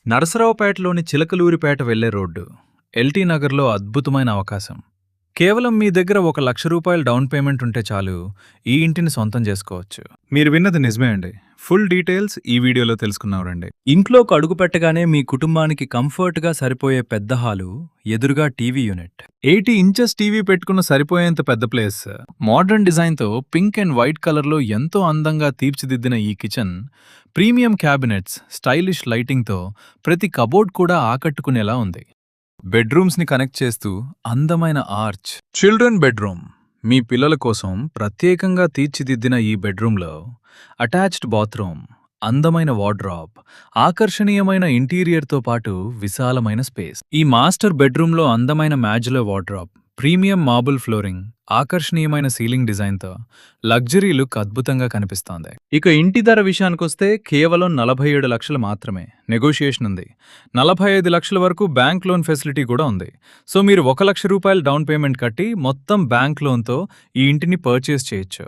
నరసరావుపేటలోని చిలకలూరిపేట వెళ్లే road LT నగర్లో అద్భుతమైన అవకాశం. కేవలం మీ దగ్గర ₹1,00,000 డౌన్ పేమెంట్ ఉంటే చాలు ఈ ఇంటిని సొంతం చేసుకోవచ్చు. మీరు విన్నది నిజమే అండి. ఫుల్ డీటెయిల్స్ ఈ వీడియోలో తెలుసుకుందాం రండి. ఇంట్లోకి అడుగు పెట్టగానే మీ కుటుంబానికి కంఫర్ట్గా సరిపోయే పెద్ద హాలు, ఎదురుగా టీవీ యూనిట్, 80 ఇంచెస్ టీవీ పెట్టుకున్న సరిపోయేంత పెద్ద ప్లేస్, మోడర్న్ డిజైన్తో పింక్ అండ్ వైట్ కలర్లో ఎంతో అందంగా తీర్చిదిద్దిన ఈ కిచెన్, ప్రీమియం క్యాబినెట్స్, స్టైలిష్ లైటింగ్తో ప్రతి కబోర్డ్ కూడా ఆకట్టుకునేలా ఉంది. బెడ్రూమ్స్ని కనెక్ట్ చేస్తూ అందమైన ఆర్చ్, చిల్డ్రన్ బెడ్రూమ్. మీ పిల్లల కోసం ప్రత్యేకంగా తీర్చిదిద్దిన ఈ బెడ్రూమ్లో అటాచ్డ్ బాత్రూమ్, అందమైన వార్డ్రాబ్, ఆకర్షణీయమైన ఇంటీరియర్తో పాటు విశాలమైన స్పేస్. ఈ మాస్టర్ బెడ్రూమ్లో అందమైన మ్యాజులో వార్డ్రాబ్, ప్రీమియం మార్బుల్ ఫ్లోరింగ్, ఆకర్షణీయమైన సీలింగ్ డిజైన్తో లగ్జరీ లుక్ అద్భుతంగా కనిపిస్తోంది. ఇక ఇంటి ధర విషయానికొస్తే కేవలం 47 లక్షలు మాత్రమే. నెగోషియేషన్ ఉంది. 45 లక్షల వరకు బ్యాంక్ లోన్ ఫెసిలిటీ కూడా ఉంది. సో మీరు ₹1,00,000 డౌన్ పేమెంట్ కట్టి మొత్తం బ్యాంక్ లోన్తో ఈ ఇంటిని పర్చేస్ చేయొచ్చు.